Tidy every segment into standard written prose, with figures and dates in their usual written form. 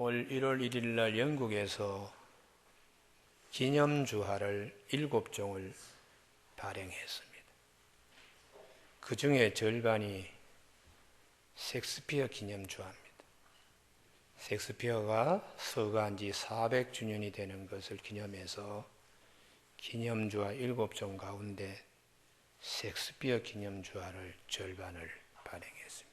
올 1월 1일 날 영국에서 기념주화를 7종을 발행했습니다. 그 중에 절반이 셰익스피어 기념주화입니다. 셰익스피어가 서거한 지 400주년이 되는 것을 기념해서 기념주화 7종 가운데 셰익스피어 기념주화를 절반을 발행했습니다.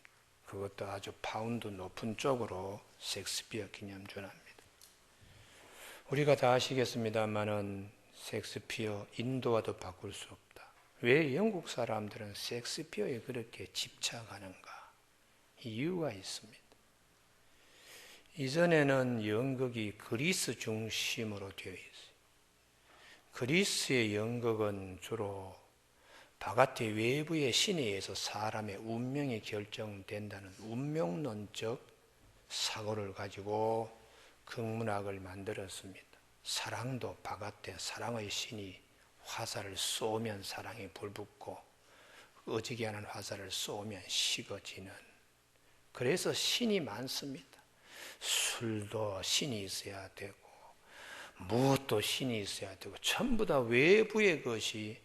그것도 아주 파운드 높은 쪽으로 셰익스피어 기념주화입니다. 우리가 다 아시겠습니다만은 셰익스피어 인도와도 바꿀 수 없다. 왜 영국 사람들은 셰익스피어에 그렇게 집착하는가? 이유가 있습니다. 이전에는 연극이 그리스 중심으로 되어 있어요. 그리스의 연극은 주로 바깥의 외부의 신에 의해서 사람의 운명이 결정된다는 운명론적 사고를 가지고 극문학을 만들었습니다. 사랑도 바깥에 사랑의 신이 화살을 쏘면 사랑이 불붙고 꺼지게 하는 화살을 쏘면 식어지는, 그래서 신이 많습니다. 술도 신이 있어야 되고 무엇도 신이 있어야 되고 전부 다 외부의 것이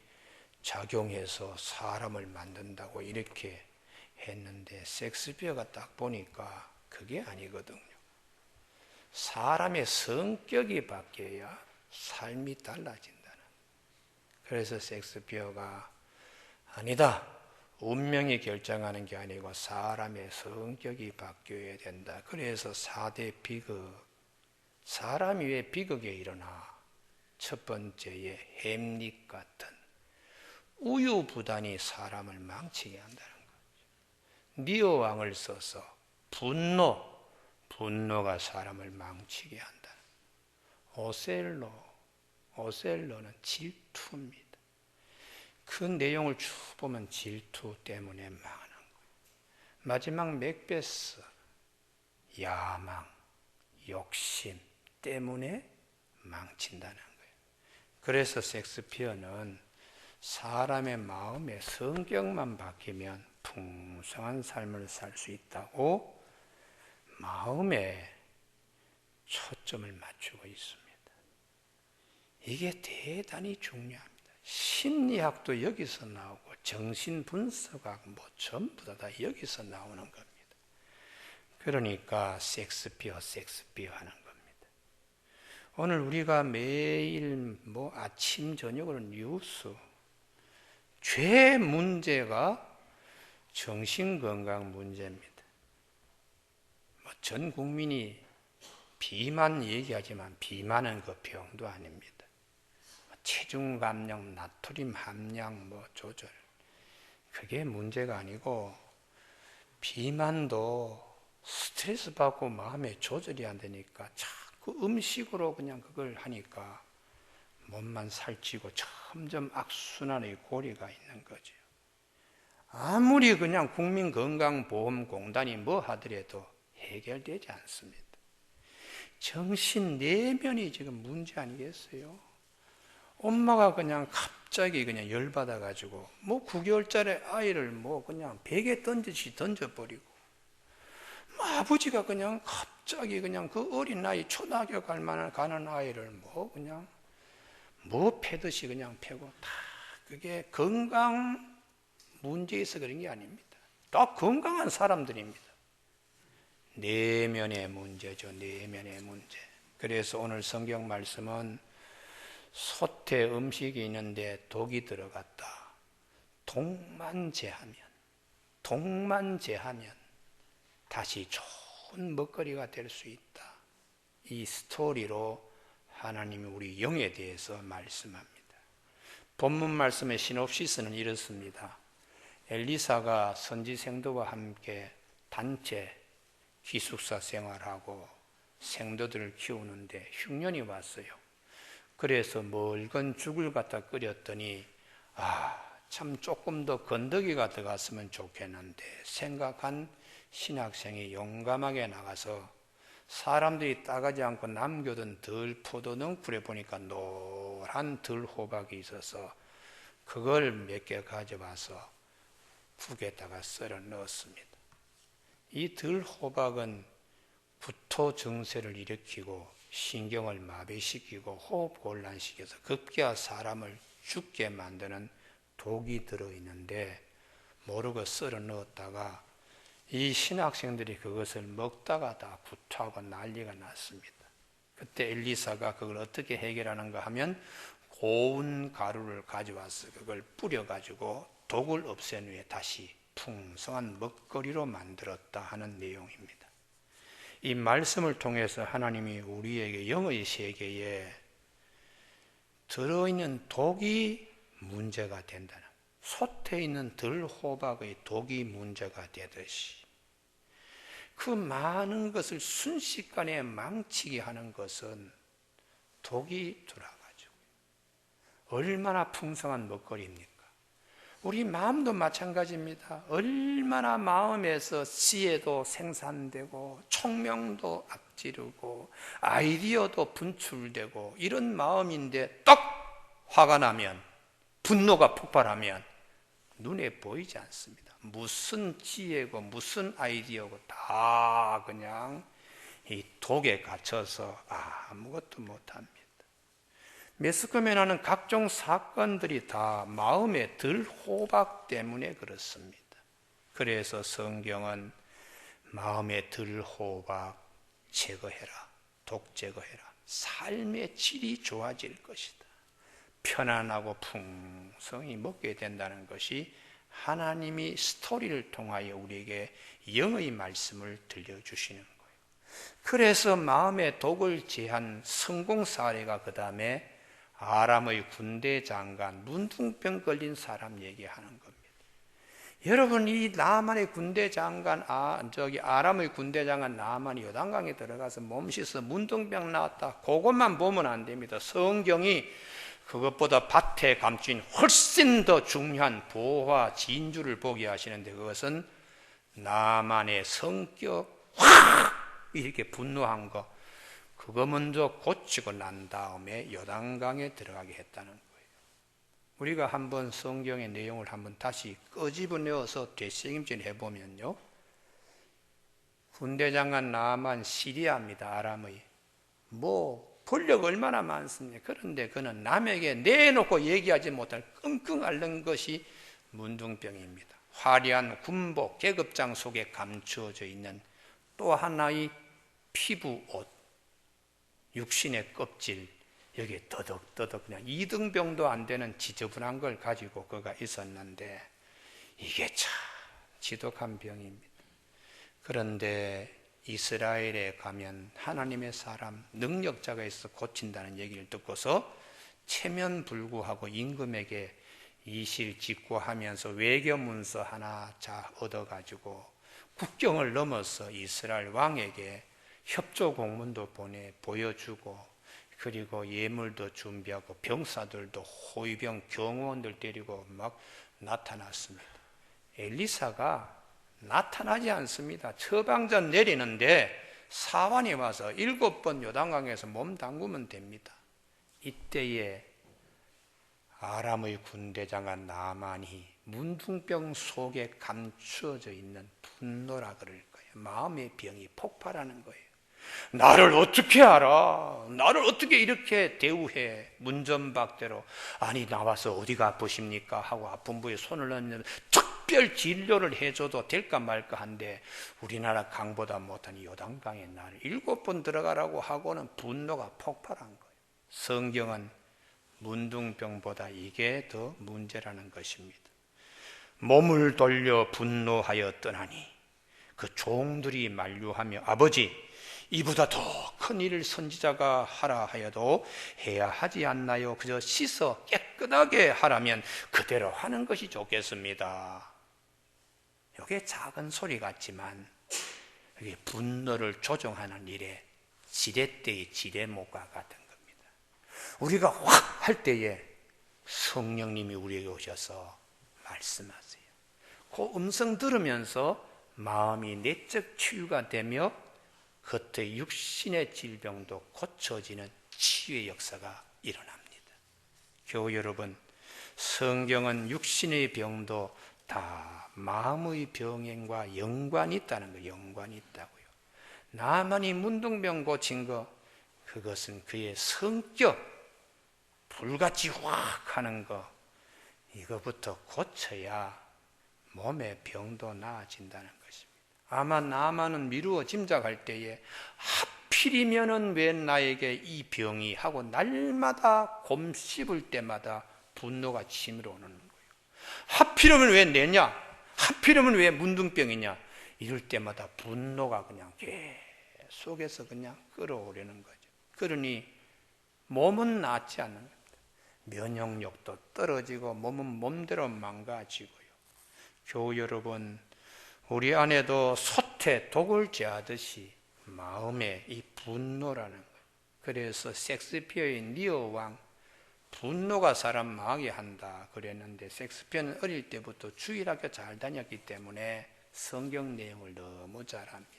작용해서 사람을 만든다고 이렇게 했는데 셰익스피어가 딱 보니까 그게 아니거든요. 사람의 성격이 바뀌어야 삶이 달라진다는. 그래서 셰익스피어가 아니다, 운명이 결정하는 게 아니고 사람의 성격이 바뀌어야 된다. 그래서 4대 비극, 사람이 왜 비극에 일어나? 첫 번째에 햄릿 같은 우유부단이 사람을 망치게 한다는 거죠. 리어 왕을 써서 분노가 사람을 망치게 한다. 오셀로는 질투입니다. 그 내용을 쭉 보면 질투 때문에 망하는 거예요. 마지막 맥베스, 야망, 욕심 때문에 망친다는 거예요. 그래서 셰익스피어는 사람의 마음의 성격만 바뀌면 풍성한 삶을 살 수 있다고 마음에 초점을 맞추고 있습니다. 이게 대단히 중요합니다. 심리학도 여기서 나오고 정신분석학 전부 다 여기서 나오는 겁니다. 그러니까 셰익스피어 하는 겁니다. 오늘 우리가 매일 아침 저녁으로 뉴스, 죄 문제가 정신건강 문제입니다. 전 국민이 비만 얘기하지만 비만은 그 병도 아닙니다. 체중 감량, 나트륨 함량 조절, 그게 문제가 아니고 비만도 스트레스 받고 마음에 조절이 안 되니까 자꾸 음식으로 그냥 그걸 하니까 몸만 살찌고 점점 악순환의 고리가 있는 거죠. 아무리 그냥 국민건강보험공단이 뭐 하더라도 해결되지 않습니다. 정신 내면이 지금 문제 아니겠어요? 엄마가 그냥 갑자기 그냥 열받아가지고 9개월짜리 아이를 그냥 벽에 던지듯이 던져버리고, 아버지가 그냥 갑자기 그냥 그 어린 아이 초등학교 가는 아이를 그냥 패듯이 그냥 패고, 다 그게 건강 문제에서 그런 게 아닙니다. 다 건강한 사람들입니다. 내면의 문제죠. 내면의 문제. 그래서 오늘 성경 말씀은 솥에 음식이 있는데 독이 들어갔다. 독만 제하면 다시 좋은 먹거리가 될 수 있다. 이 스토리로 하나님이 우리 영에 대해서 말씀합니다. 본문 말씀의 시놉시스는 이렇습니다. 엘리사가 선지 생도와 함께 단체 기숙사 생활하고 생도들을 키우는데 흉년이 왔어요. 그래서 멀건 죽을 갖다 끓였더니 참 조금 더 건더기가 들어갔으면 좋겠는데 생각한 신학생이 용감하게 나가서 사람들이 따가지 않고 남겨둔 들포도 넝쿨에 보니까 노란 들호박이 있어서 그걸 몇 개 가져와서 국에다가 썰어 넣었습니다. 이 들호박은 구토 증세를 일으키고 신경을 마비시키고 호흡 곤란시켜서 급기야 사람을 죽게 만드는 독이 들어있는데 모르고 썰어 넣었다가 이 신학생들이 그것을 먹다가 다 구토하고 난리가 났습니다. 그때 엘리사가 그걸 어떻게 해결하는가 하면 고운 가루를 가져와서 그걸 뿌려가지고 독을 없앤 후에 다시 풍성한 먹거리로 만들었다 하는 내용입니다. 이 말씀을 통해서 하나님이 우리에게 영의 세계에 들어있는 독이 문제가 된다는, 솥에 있는 들호박의 독이 문제가 되듯이 그 많은 것을 순식간에 망치게 하는 것은 독이 들어가지고 얼마나 풍성한 먹거리입니까? 우리 마음도 마찬가지입니다. 얼마나 마음에서 지혜도 생산되고 총명도 앞지르고 아이디어도 분출되고 이런 마음인데 딱 화가 나면, 분노가 폭발하면 눈에 보이지 않습니다. 무슨 지혜고 무슨 아이디어고 다 그냥 이 독에 갇혀서 아무것도 못합니다. 매스컴에 나는 각종 사건들이 다 마음의 들호박 때문에 그렇습니다. 그래서 성경은 마음의 들호박 제거해라, 독 제거해라, 삶의 질이 좋아질 것이다, 편안하고 풍성히 먹게 된다는 것이 하나님이 스토리를 통하여 우리에게 영의 말씀을 들려주시는 거예요. 그래서 마음의 독을 제한 성공 사례가 그 다음에 아람의 군대 장관, 문둥병 걸린 사람 얘기하는 겁니다. 여러분, 이 나만의 군대 장관, 아람의 군대 장관 나만이 요단강에 들어가서 몸 씻어 문둥병 나왔다, 그것만 보면 안 됩니다. 성경이 그것보다 밭에 감추인 훨씬 더 중요한 보화 진주를 보게 하시는데, 그것은 나만의 성격, 이렇게 분노한 거, 그거 먼저 고치고 난 다음에 요단강에 들어가게 했다는 거예요. 우리가 한번 성경의 내용을 한번 다시 끄집어내어서 되새김질 해보면요, 군대장관 나아만 시리아입니다. 아람의. 권력 얼마나 많습니까? 그런데 그는 남에게 내놓고 얘기하지 못할 끙끙 앓는 것이 문둥병입니다. 화려한 군복, 계급장 속에 감추어져 있는 또 하나의 피부 옷, 육신의 껍질, 여기에 더덕더덕 그냥 2등병도 안 되는 지저분한 걸 가지고 그가 있었는데, 이게 참 지독한 병입니다. 그런데 이스라엘에 가면 하나님의 사람, 능력자가 있어 고친다는 얘기를 듣고서 체면불구하고 임금에게 이실직고하면서 외교문서 하나 얻어가지고 국경을 넘어서 이스라엘 왕에게 협조 공문도 보여주고, 그리고 예물도 준비하고 병사들도 호위병 경호원들 데리고 막 나타났습니다. 엘리사가 나타나지 않습니다. 처방전 내리는데 사환이 와서 7번 요단강에서 몸 담그면 됩니다. 이때에 아람의 군대장관 나만이 문둥병 속에 감추어져 있는 분노라 그럴 거예요. 마음의 병이 폭발하는 거예요. 나를 어떻게 알아? 나를 어떻게 이렇게 대우해? 문전박대로. 아니, 나와서 어디가 아프십니까? 하고 아픈 부에 손을 얹는 특별 진료를 해줘도 될까 말까 한데, 우리나라 강보다 못한 요단강에 나를 7번 들어가라고 하고는 분노가 폭발한 거예요. 성경은 문둥병보다 이게 더 문제라는 것입니다. 몸을 돌려 분노하여 떠나니 그 종들이 만류하며, 아버지, 이보다 더 큰 일을 선지자가 하라 하여도 해야 하지 않나요? 그저 씻어 깨끗하게 하라면 그대로 하는 것이 좋겠습니다. 이게 작은 소리 같지만 이게 분노를 조정하는 일에 지렛대의 지렛목과 같은 겁니다. 우리가 확 할 때에 성령님이 우리에게 오셔서 말씀하세요. 그 음성 들으면서 마음이 내적 치유가 되며 겉의 육신의 질병도 고쳐지는 치유의 역사가 일어납니다. 교우 여러분, 성경은 육신의 병도 다 마음의 병행과 연관이 있다는 거예요. 연관이 있다고요. 나만이 문둥병 고친 거, 그것은 그의 성격, 불같이 확 하는 거, 이거부터 고쳐야 몸의 병도 나아진다는 것입니다. 아마 나만은 미루어 짐작할 때에 하필이면은 왜 나에게 이 병이 하고 날마다 곰 씹을 때마다 분노가 치밀어 오는 거예요. 하필이면 왜 내냐? 하필이면 왜 문둥병이냐? 이럴 때마다 분노가 그냥 계속해서 그냥 끌어오르는 거죠. 그러니 몸은 낫지 않는 겁니다. 면역력도 떨어지고 몸은 몸대로 망가지고요. 교우 여러분, 우리 안에도 솥에 독을 제하듯이 마음에 이 분노라는 거예요. 그래서 섹스피어의 리어 왕, 분노가 사람 망하게 한다 그랬는데, 섹스피어는 어릴 때부터 주일학교 잘 다녔기 때문에 성경 내용을 너무 잘 압니다.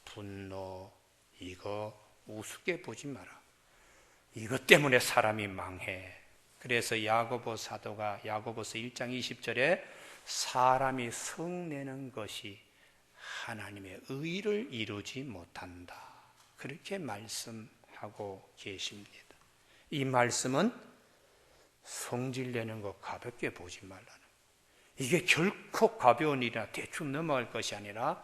분노, 이거 우습게 보지 마라. 이것 때문에 사람이 망해. 그래서 야고보 사도가 야고보서 1장 20절에 사람이 성내는 것이 하나님의 의를 이루지 못한다, 그렇게 말씀하고 계십니다. 이 말씀은 성질내는 거 가볍게 보지 말라는 거예요. 이게 결코 가벼운 일이나 대충 넘어갈 것이 아니라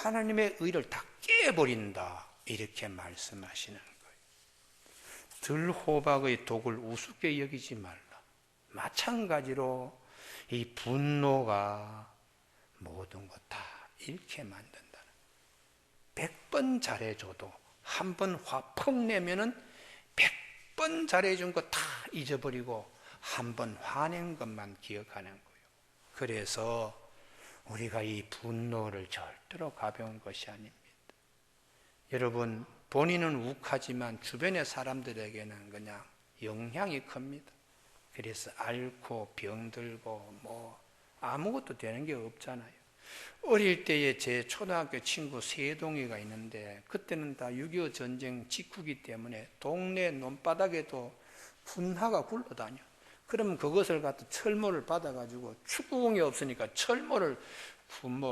하나님의 의를 다 깨버린다, 이렇게 말씀하시는 거예요. 들호박의 독을 우습게 여기지 말라. 마찬가지로 이 분노가 모든 것 다 잃게 만든다는, 100번 잘해줘도 한 번 화 퍽 내면은 100번 잘해준 거 다 잊어버리고 한 번 화낸 것만 기억하는 거예요. 그래서 우리가 이 분노를 절대로 가벼운 것이 아닙니다. 여러분, 본인은 욱하지만 주변의 사람들에게는 그냥 영향이 큽니다. 그래서 앓고 병들고 뭐 아무것도 되는 게 없잖아요. 어릴 때에 제 초등학교 친구 세동이가 있는데, 그때는 다 6.25 전쟁 직후기 때문에 동네 논바닥에도 군화가 굴러다녀. 그러면 그것을 갖다 철모를 받아가지고, 축구공이 없으니까 철모를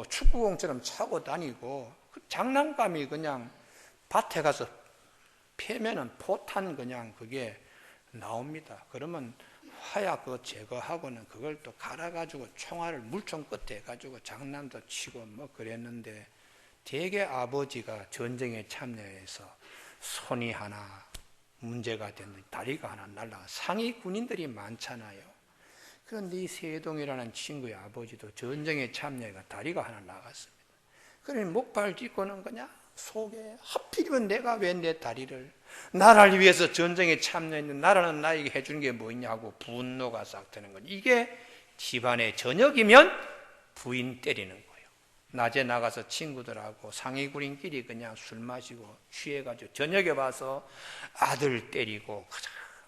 축구공처럼 차고 다니고, 그 장난감이 그냥 밭에 가서 패면은 포탄 그냥 그게 나옵니다. 그러면 화약 그거 제거하고는 그걸 또 갈아가지고 총알을 물총 끝에 가지고 장난도 치고 뭐 그랬는데, 대개 아버지가 전쟁에 참여해서 손이 하나 문제가 됐는데 다리가 하나 날라가, 상위 군인들이 많잖아요. 그런데 이 세동이라는 친구의 아버지도 전쟁에 참여해가 다리가 하나 나갔습니다. 그러니 목발 짚고는 그냥 속에, 하필이면 내가 왜 내 다리를, 나라를 위해서 전쟁에 참여했는데 나라는 나에게 해주는 게 뭐 있냐고 분노가 싹 드는 거죠. 이게 집안의 저녁이면 부인 때리는 거예요. 낮에 나가서 친구들하고 상위군인끼리 그냥 술 마시고 취해가지고 저녁에 와서 아들 때리고,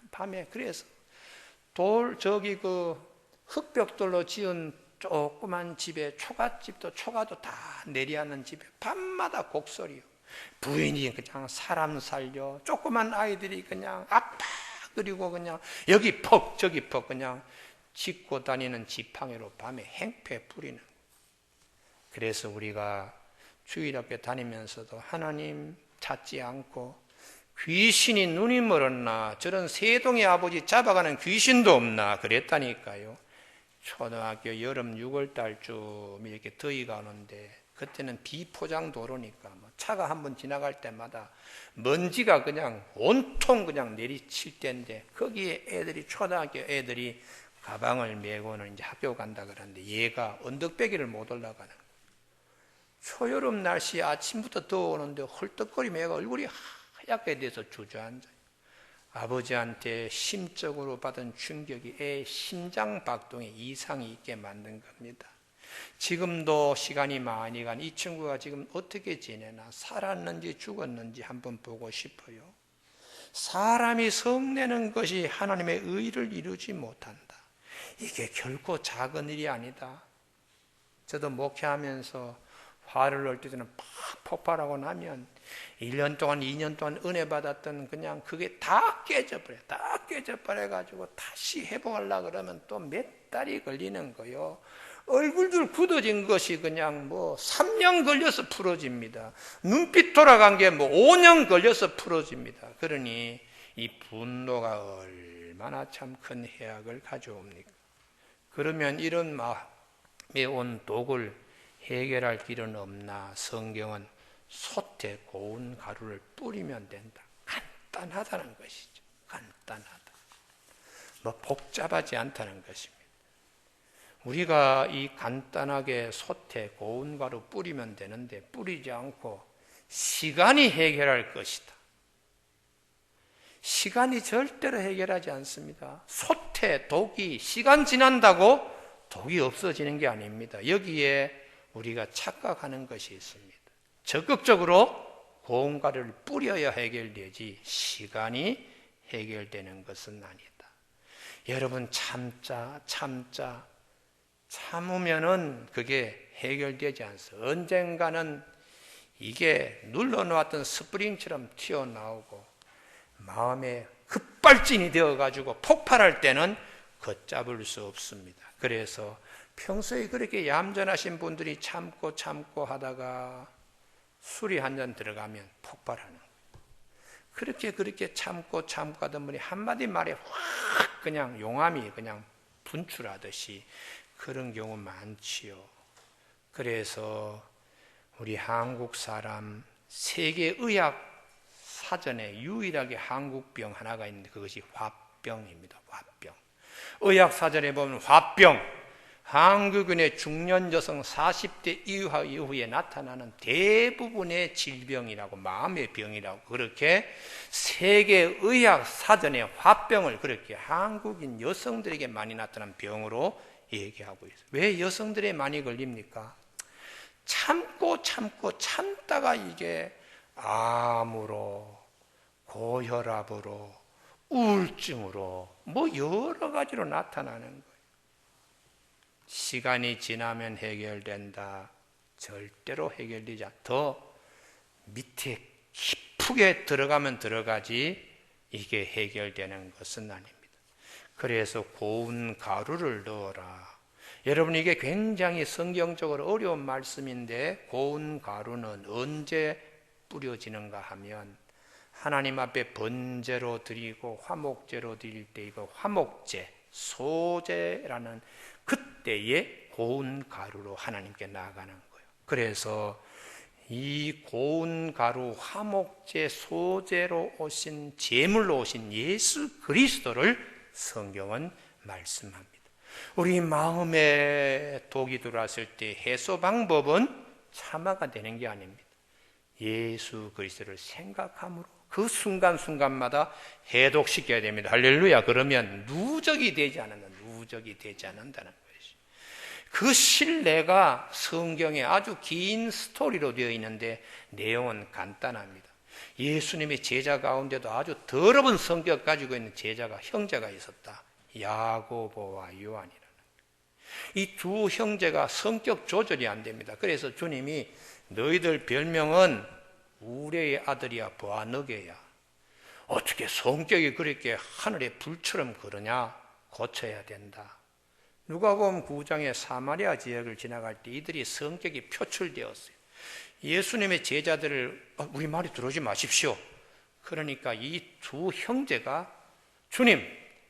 밤에 그래서 흑벽돌로 지은 조그만 집에 초가도 다 내리앉는 집에 밤마다 곡소리요. 부인이 그냥 사람 살려, 조그만 아이들이 그냥 아파 그리고 그냥 여기 퍽 저기 퍽 그냥 짚고 다니는 지팡이로 밤에 행패 부리는. 그래서 우리가 주일학교 다니면서도 하나님 찾지 않고, 귀신이 눈이 멀었나, 저런 세동의 아버지 잡아가는 귀신도 없나 그랬다니까요. 초등학교 여름 6월달쯤 이렇게 더위가 오는데, 그때는 비포장 도로니까 뭐 차가 한번 지나갈 때마다 먼지가 그냥 온통 그냥 내리칠 때인데, 거기에 초등학교 애들이 가방을 메고는 이제 학교 간다 그러는데, 얘가 언덕배기를 못 올라가는 거예요. 초여름 날씨 아침부터 더워오는데 헐떡거리며 애가 얼굴이 하얗게 돼서 주저앉아요. 아버지한테 심적으로 받은 충격이 애 심장 박동에 이상이 있게 만든 겁니다. 지금도 시간이 많이 간 이 친구가 지금 어떻게 지내나, 살았는지 죽었는지 한번 보고 싶어요. 사람이 성내는 것이 하나님의 의를 이루지 못한다. 이게 결코 작은 일이 아니다. 저도 목회하면서 화를 낼 때는 팍 폭발하고 나면 1년 동안 2년 동안 은혜 받았던 그냥 그게 다 깨져버려요. 다 깨져버려가지고 다시 회복하려고 그러면 또 몇 달이 걸리는 거요. 얼굴들 굳어진 것이 그냥 3년 걸려서 풀어집니다. 눈빛 돌아간 게 5년 걸려서 풀어집니다. 그러니 이 분노가 얼마나 참 큰 해악을 가져옵니까? 그러면 이런 마음에 온 독을 해결할 길은 없나? 성경은 솥에 고운 가루를 뿌리면 된다. 간단하다는 것이죠. 간단하다. 복잡하지 않다는 것입니다. 우리가 이 간단하게 솥에 고운 가루 뿌리면 되는데 뿌리지 않고 시간이 해결할 것이다. 시간이 절대로 해결하지 않습니다. 솥에 독이 시간 지난다고 독이 없어지는 게 아닙니다. 여기에 우리가 착각하는 것이 있습니다. 적극적으로 고운 가루를 뿌려야 해결되지 시간이 해결되는 것은 아니다. 여러분 참으면은 그게 해결되지 않습니다. 언젠가는 이게 눌러놓았던 스프링처럼 튀어나오고 마음에 급발진이 되어가지고 폭발할 때는 걷잡을 수 없습니다. 그래서 평소에 그렇게 얌전하신 분들이 참고 하다가 술이 한 잔 들어가면 폭발하는 거예요. 그렇게 참고 하던 분이 한마디 말에 확 그냥 용암이 그냥 분출하듯이 그런 경우 많지요. 그래서 우리 한국 사람 세계의학 사전에 유일하게 한국병 하나가 있는데 그것이 화병입니다. 화병. 의학 사전에 보면 화병, 한국인의 중년 여성 40대 이후에 나타나는 대부분의 질병이라고, 마음의 병이라고 그렇게 세계의학 사전에 화병을 그렇게 한국인 여성들에게 많이 나타난 병으로 얘기하고 있어요. 왜 여성들에 많이 걸립니까? 참다가 이게 암으로, 고혈압으로, 우울증으로 여러 가지로 나타나는 거예요. 시간이 지나면 해결된다. 절대로 해결되지 않아. 더 밑에 깊게 들어가면 들어가지 이게 해결되는 것은 아닙니다. 그래서 고운 가루를 넣어라. 여러분, 이게 굉장히 성경적으로 어려운 말씀인데 고운 가루는 언제 뿌려지는가 하면 하나님 앞에 번제로 드리고 화목제로 드릴 때 이거 화목제, 소제라는 그때의 고운 가루로 하나님께 나아가는 거예요. 그래서 이 고운 가루, 화목제, 소제로 오신, 제물로 오신 예수 그리스도를 성경은 말씀합니다. 우리 마음에 독이 들어왔을 때 해소 방법은 참아가 되는 게 아닙니다. 예수 그리스도를 생각함으로 그 순간순간마다 해독시켜야 됩니다. 할렐루야. 그러면 누적이 되지 않는다는 것이죠. 그 신뢰가 성경에 아주 긴 스토리로 되어 있는데 내용은 간단합니다. 예수님의 제자 가운데도 아주 더러운 성격 가지고 있는 형제가 있었다. 야고보와 요한이라는. 이 두 형제가 성격 조절이 안 됩니다. 그래서 주님이 너희들 별명은 우레의 아들이야, 보아너게야. 어떻게 성격이 그렇게 하늘의 불처럼 그러냐? 고쳐야 된다. 누가복음 9장의 사마리아 지역을 지나갈 때 이들이 성격이 표출되었어요. 예수님의 제자들을 우리 말이 들어오지 마십시오. 그러니까 이 두 형제가 주님,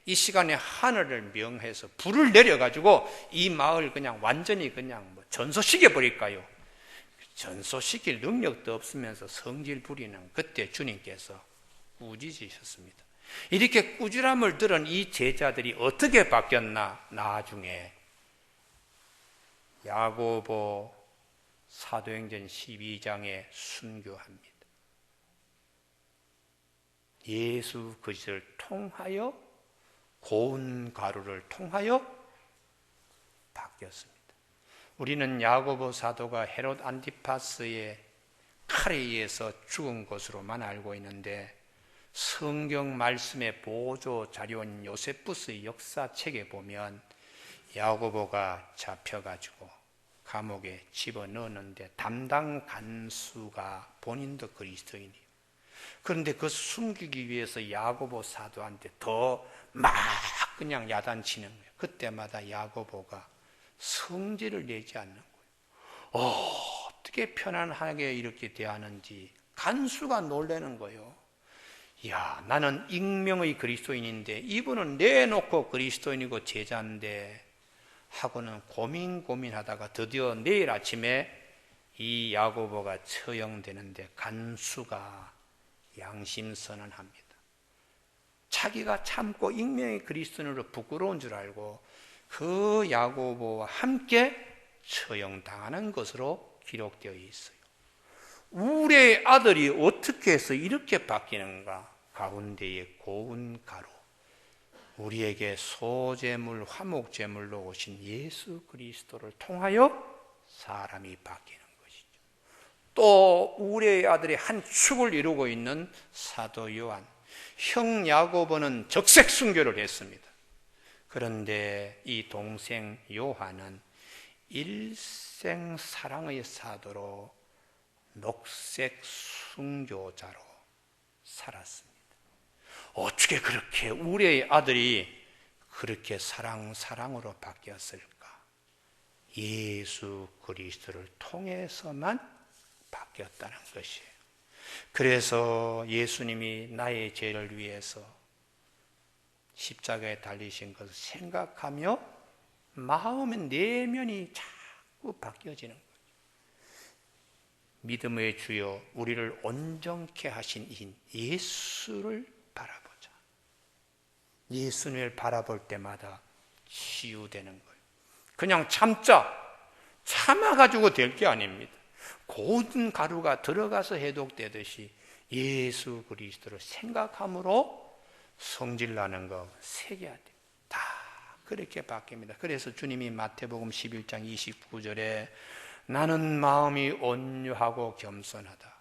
이 시간에 하늘을 명해서 불을 내려가지고 이 마을 그냥 완전히 그냥 전소시켜 버릴까요? 전소시킬 능력도 없으면서 성질 부리는 그때 주님께서 꾸짖으셨습니다. 이렇게 꾸지람을 들은 이 제자들이 어떻게 바뀌었나? 나중에 야고보 사도행전 12장에 순교합니다. 예수 그리스도를 통하여, 고운 가루를 통하여 바뀌었습니다. 우리는 야고보 사도가 헤롯 안티파스의 칼에 의해서 죽은 것으로만 알고 있는데 성경 말씀의 보조 자료인 요세푸스의 역사책에 보면 야고보가 잡혀가지고 감옥에 집어넣었는데 담당 간수가 본인도 그리스도인이에요. 그런데 그 숨기기 위해서 야고보 사도한테 더 막 그냥 야단치는 거예요. 그때마다 야고보가 성질을 내지 않는 거예요. 어떻게 편안하게 이렇게 대하는지 간수가 놀라는 거예요. 야, 나는 익명의 그리스도인인데 이분은 내놓고 그리스도인이고 제자인데 하고는 고민하다가 드디어 내일 아침에 이 야고보가 처형되는데 간수가 양심선언합니다. 자기가 참고 익명의 그리스도인으로 부끄러운 줄 알고 그 야고보와 함께 처형당하는 것으로 기록되어 있어요. 우리의 아들이 어떻게 해서 이렇게 바뀌는가? 가운데에 고운 가루, 우리에게 소재물, 화목제물로 오신 예수 그리스도를 통하여 사람이 바뀌는 것이죠. 또 우리의 아들의 한 축을 이루고 있는 사도 요한, 형 야고보는 적색 순교를 했습니다. 그런데 이 동생 요한은 일생 사랑의 사도로 녹색 순교자로 살았습니다. 어떻게 그렇게 우리의 아들이 그렇게 사랑으로 바뀌었을까? 예수 그리스도를 통해서만 바뀌었다는 것이에요. 그래서 예수님이 나의 죄를 위해서 십자가에 달리신 것을 생각하며 마음의 내면이 자꾸 바뀌어지는 거예요. 믿음의 주여, 우리를 온전케 하신 이 예수를 바라보자. 예수님을 바라볼 때마다 치유되는 거예요. 그냥 참아가지고 될 게 아닙니다. 고운 가루가 들어가서 해독되듯이 예수 그리스도를 생각함으로 성질나는 거 새겨야 돼요. 다 그렇게 바뀝니다. 그래서 주님이 마태복음 11장 29절에 나는 마음이 온유하고 겸손하다.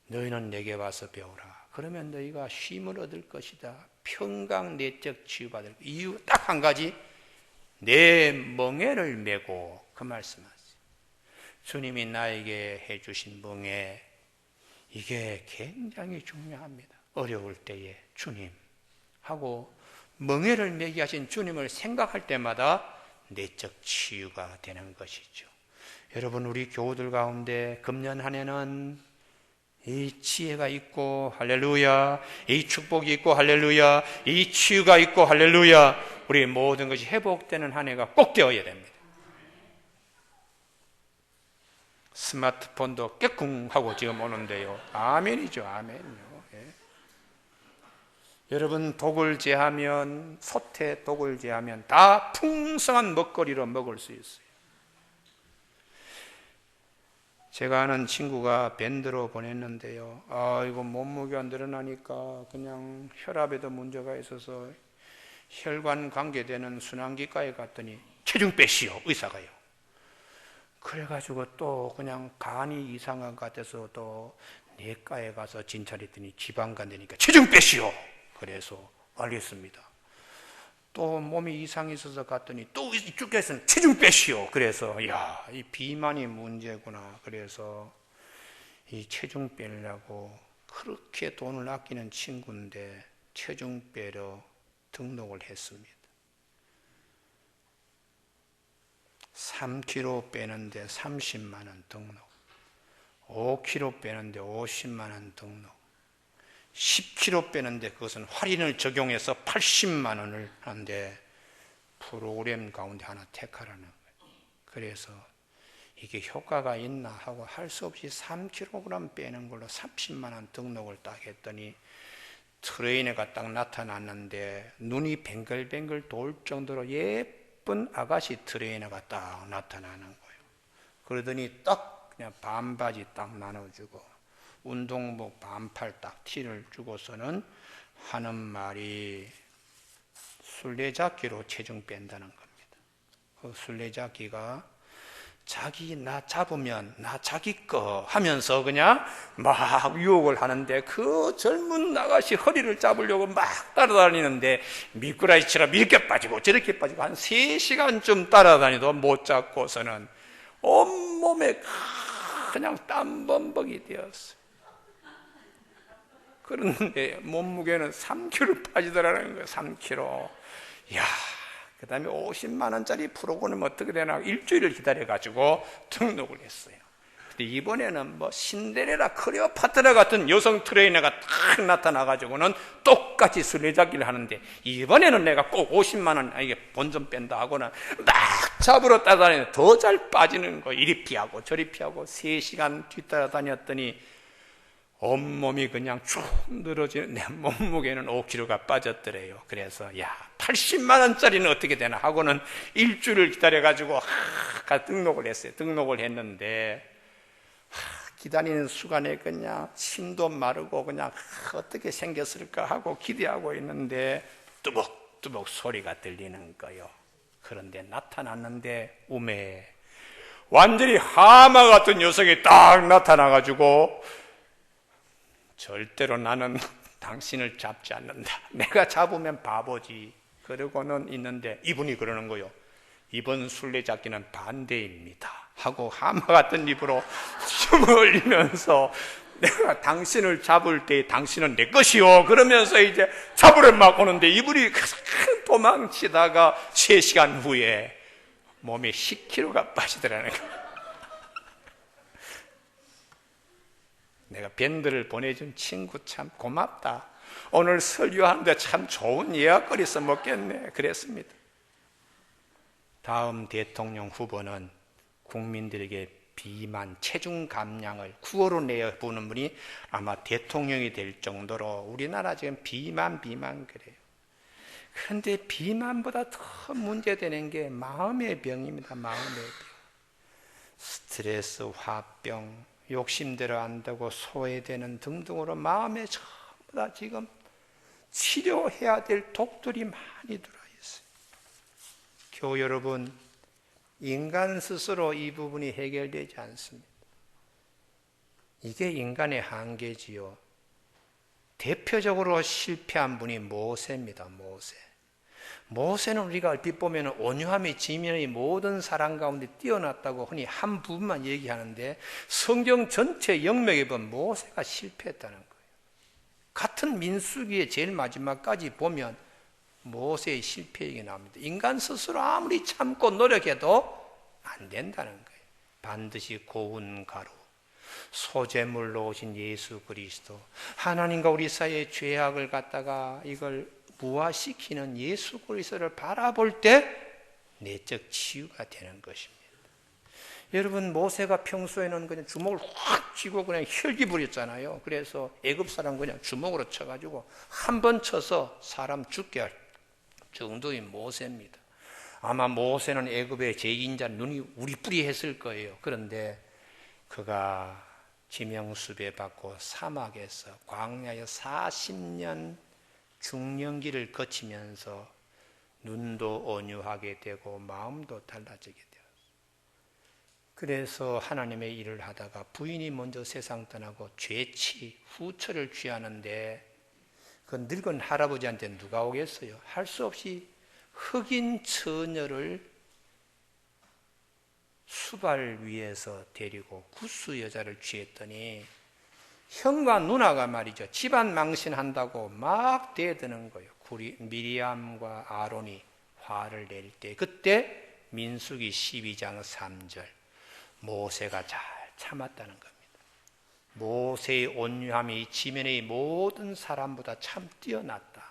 너희는 내게 와서 배우라. 그러면 너희가 쉼을 얻을 것이다. 평강 내적 치유받을 이유 딱 한 가지, 내 멍에를 메고, 그 말씀하세요. 주님이 나에게 해주신 멍에, 이게 굉장히 중요합니다. 어려울 때에 주님 하고 멍에를 메게 하신 주님을 생각할 때마다 내적 치유가 되는 것이죠. 여러분, 우리 교우들 가운데 금년 한 해는 이 지혜가 있고 할렐루야, 이 축복이 있고 할렐루야, 이 치유가 있고 할렐루야, 우리 모든 것이 회복되는 한 해가 꼭 되어야 됩니다. 스마트폰도 깨꿍 하고 지금 오는데요. 아멘이죠. 아멘요. 예. 여러분, 독을 제하면, 소태 독을 제하면 다 풍성한 먹거리로 먹을 수 있어요. 제가 아는 친구가 밴드로 보냈는데요. 이거 몸무게가 늘어나니까 그냥 혈압에도 문제가 있어서 혈관 관계되는 순환기과에 갔더니 체중 빼시오, 의사가요. 그래가지고 또 그냥 간이 이상한 것 같아서 또 내과에 가서 진찰했더니 지방간 되니까 체중 빼시오. 그래서 알겠습니다. 또 몸이 이상이 있어서 갔더니 또 이쪽에서는 체중 빼시오. 그래서 이 비만이 문제구나. 그래서 이 체중 빼려고 그렇게 돈을 아끼는 친구인데 체중 빼러 등록을 했습니다. 3kg 빼는데 30만 원 등록, 5kg 빼는데 50만 원 등록, 10kg 빼는데 그것은 할인을 적용해서 80만 원을 하는데 프로그램 가운데 하나 택하라는 거예요. 그래서 이게 효과가 있나 하고 할 수 없이 3kg 빼는 걸로 30만 원 등록을 딱 했더니 트레이너가 딱 나타났는데 눈이 뱅글뱅글 돌 정도로 예쁜 아가씨 트레이너가 딱 나타나는 거예요. 그러더니 딱 그냥 반바지 딱 나눠주고 운동복 반팔 딱 티를 주고서는 하는 말이 술래잡기로 체중 뺀다는 겁니다. 그 술래잡기가 자기 나 잡으면 나 자기 거 하면서 그냥 막 유혹을 하는데 그 젊은 아가씨 허리를 잡으려고 막 따라다니는데 미꾸라지처럼 이렇게 빠지고 저렇게 빠지고 한 3시간쯤 따라다니도 못 잡고서는 온몸에 그냥 땀범벅이 되었어요. 그런데 몸무게는 3kg 빠지더라는 거예요. 3kg. 이야, 그 다음에 50만 원짜리 프로그램 어떻게 되나 일주일을 기다려가지고 등록을 했어요. 근데 이번에는 뭐 신데렐라 클레오파트라 같은 여성 트레이너가 딱 나타나가지고는 똑같이 술래잡기를 하는데, 이번에는 내가 꼭 50만 원, 이게 본전 뺀다 하고는 막 잡으러 따라다니는데 더 잘 빠지는 거. 이리 피하고 저리 피하고 3시간 뒤따라다녔더니 온몸이 그냥 쭉 늘어지는, 내 몸무게는 5kg가 빠졌더래요. 그래서 80만 원짜리는 어떻게 되나 하고는 일주일을 기다려가지고 등록을 했어요. 등록을 했는데 기다리는 수간에 그냥 침도 마르고 그냥 어떻게 생겼을까 하고 기대하고 있는데 뚜벅뚜벅 소리가 들리는 거요. 그런데 나타났는데 완전히 하마 같은 녀석이 딱 나타나가지고, 절대로 나는 당신을 잡지 않는다. 내가 잡으면 바보지. 그러고는 있는데 이분이 그러는 거요. 이번 술래잡기는 반대입니다 하고 하마 같은 입으로 숨을 흘리면서, 내가 당신을 잡을 때 당신은 내 것이요 그러면서 이제 잡으러 막 오는데, 이분이 도망치다가 3시간 후에 몸에 10kg가 빠지더라는 거예요. 내가 밴드를 보내준 친구 참 고맙다. 오늘 설교하는데 참 좋은 예약거리 써먹겠네. 그랬습니다. 다음 대통령 후보는 국민들에게 비만, 체중 감량을 구호로 내보는 분이 아마 대통령이 될 정도로 우리나라 지금 비만 그래요. 그런데 비만보다 더 문제되는 게 마음의 병입니다. 마음의 병. 스트레스, 화병, 욕심대로 안 되고 소외되는 등등으로 마음에 전부 다 지금 치료해야 될 독들이 많이 들어있어요. 교우 여러분, 인간 스스로 이 부분이 해결되지 않습니다. 이게 인간의 한계지요. 대표적으로 실패한 분이 모세입니다. 모세는 우리가 얼핏 보면 온유함이 지면의 모든 사람 가운데 뛰어났다고 흔히 한 부분만 얘기하는데, 성경 전체 영역에 보면 모세가 실패했다는 거예요. 같은 민수기의 제일 마지막까지 보면 모세의 실패 얘기 나옵니다. 인간 스스로 아무리 참고 노력해도 안 된다는 거예요. 반드시 고운 가루, 소재물로 오신 예수 그리스도, 하나님과 우리 사이의 죄악을 갖다가 이걸 무화시키는 예수 그리스도를 바라볼 때 내적 치유가 되는 것입니다. 여러분, 모세가 평소에는 그냥 주먹을 확 쥐고 그냥 혈기 부렸잖아요. 그래서 애굽 사람 그냥 주먹으로 쳐가지고 한 번 쳐서 사람 죽게 할 정도의 모세입니다. 아마 모세는 애굽의 제인자 눈이 우리뿌리했을 거예요. 그런데 그가 지명수배 받고 사막에서 광야에 40년 중년기를 거치면서 눈도 온유하게 되고 마음도 달라지게 되었어요. 그래서 하나님의 일을 하다가 부인이 먼저 세상 떠나고 죄치, 후처를 취하는데 그 늙은 할아버지한테 누가 오겠어요? 할 수 없이 흑인 처녀를 수발 위에서 데리고 구스 여자를 취했더니 형과 누나가 말이죠, 집안 망신한다고 막 대드는 거예요. 미리암과 아론이 화를 낼 때, 그때 민수기 12장 3절 모세가 잘 참았다는 겁니다. 모세의 온유함이 지면의 모든 사람보다 참 뛰어났다.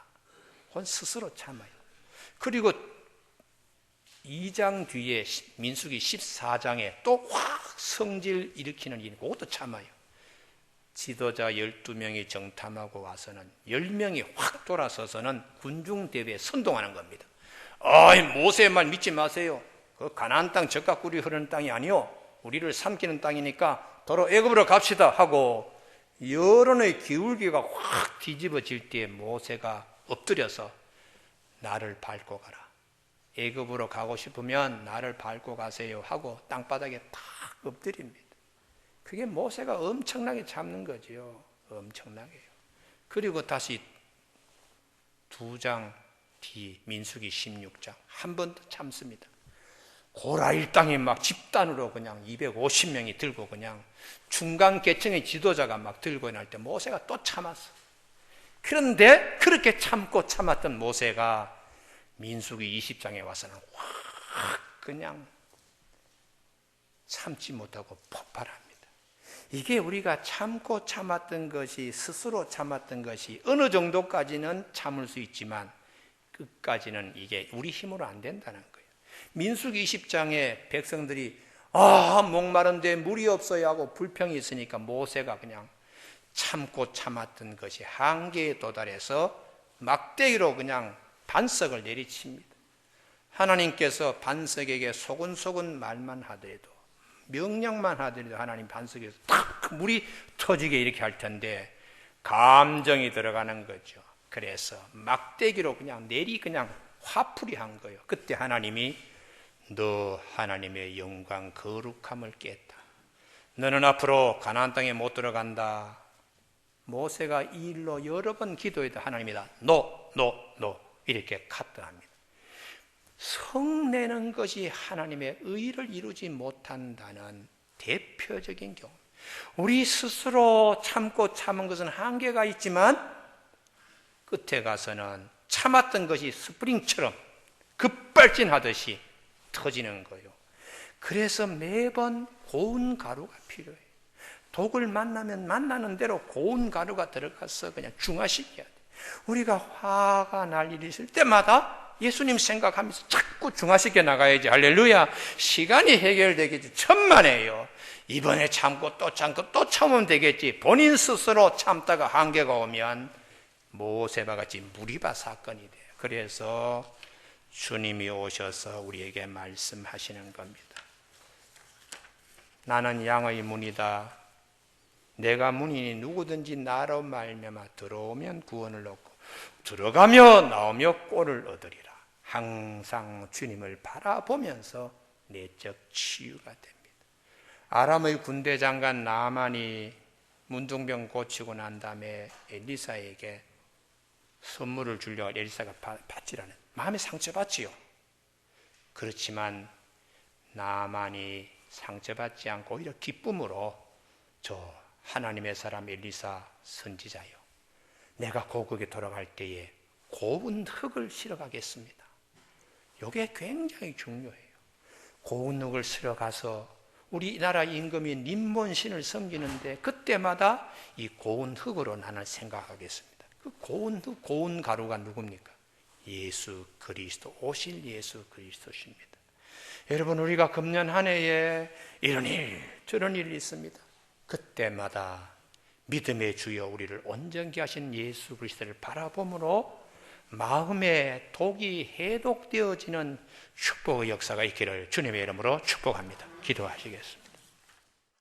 그건 스스로 참아요. 그리고 2장 뒤에 민수기 14장에 또 확 성질 일으키는 일이, 그것도 참아요. 지도자 12명이 정탐하고 와서는 10명이 확 돌아서서는 군중대회에 선동하는 겁니다. 모세의 말 믿지 마세요. 그 가나안 땅 젖과 꿀이 흐르는 땅이 아니요, 우리를 삼키는 땅이니까 도로 애굽으로 갑시다 하고 여론의 기울기가 확 뒤집어질 때에 모세가 엎드려서 나를 밟고 가라, 애굽으로 가고 싶으면 나를 밟고 가세요 하고 땅바닥에 탁 엎드립니다. 그게 모세가 엄청나게 참는 거지요. 엄청나게요. 그리고 다시 2장 뒤 민수기 16장 한 번 더 참습니다. 고라일 땅에 막 집단으로 그냥 250명이 들고 그냥 중간 계층의 지도자가 막 들고 날 때 모세가 또 참았어. 그런데 그렇게 참고 참았던 모세가 민수기 20장에 와서는 확 그냥 참지 못하고 폭발합니다. 이게 우리가 참고 참았던 것이, 스스로 참았던 것이 어느 정도까지는 참을 수 있지만 끝까지는 이게 우리 힘으로 안 된다는 거예요. 민수기 20장에 백성들이 목마른데 물이 없어야 하고 불평이 있으니까 모세가 그냥 참고 참았던 것이 한계에 도달해서 막대기로 그냥 반석을 내리칩니다. 하나님께서 반석에게 소근소근 말만 하더라도, 명령만 하더라도 하나님 반석에서 탁 물이 터지게 이렇게 할 텐데 감정이 들어가는 거죠. 그래서 막대기로 그냥 그냥 화풀이 한 거예요. 그때 하나님이 너 하나님의 영광 거룩함을 깼다. 너는 앞으로 가나안 땅에 못 들어간다. 모세가 이 일로 여러 번 기도해도 하나님이다. 노 이렇게 카트합니다. 성내는 것이 하나님의 의를 이루지 못한다는 대표적인 경우. 우리 스스로 참고 참은 것은 한계가 있지만 끝에 가서는 참았던 것이 스프링처럼 급발진하듯이 터지는 거예요. 그래서 매번 고운 가루가 필요해요. 독을 만나면 만나는 대로 고운 가루가 들어가서 그냥 중화시켜야 돼. 우리가 화가 날 일이 있을 때마다 예수님 생각하면서 자꾸 중화시켜 나가야지. 할렐루야. 시간이 해결되겠지. 천만에요. 이번에 참고 또 참고 또 참으면 되겠지. 본인 스스로 참다가 한계가 오면 모세와 같이 무리바 사건이 돼요. 그래서 주님이 오셔서 우리에게 말씀하시는 겁니다. 나는 양의 문이다. 내가 문이니 누구든지 나로 말미암아 들어오면 구원을 얻고 들어가며 나오며 꼴을 얻으리라. 항상 주님을 바라보면서 내적 치유가 됩니다. 아람의 군대 장관 나아만이 문둥병 고치고 난 다음에 엘리사에게 선물을 주려고 엘리사가 받지라는 마음에 상처받지요. 그렇지만 나아만이 상처받지 않고 오히려 기쁨으로 저 하나님의 사람 엘리사 선지자요, 내가 고국에 돌아갈 때에 고운 흙을 실어 가겠습니다. 이게 굉장히 중요해요. 고운 흙을 실어 가서 우리나라 임금이 님몬신을 섬기는데 그때마다 이 고운 흙으로 나는 생각하겠습니다. 그 고운 흙, 고운 가루가 누굽니까? 예수 그리스도, 오실 예수 그리스도십니다. 여러분, 우리가 금년 한 해에 이런 일 저런 일이 있습니다. 그때마다 믿음의 주여 우리를 온전케 하신 예수 그리스도를 바라봄으로 마음의 독이 해독되어지는 축복의 역사가 있기를 주님의 이름으로 축복합니다. 기도하시겠습니다.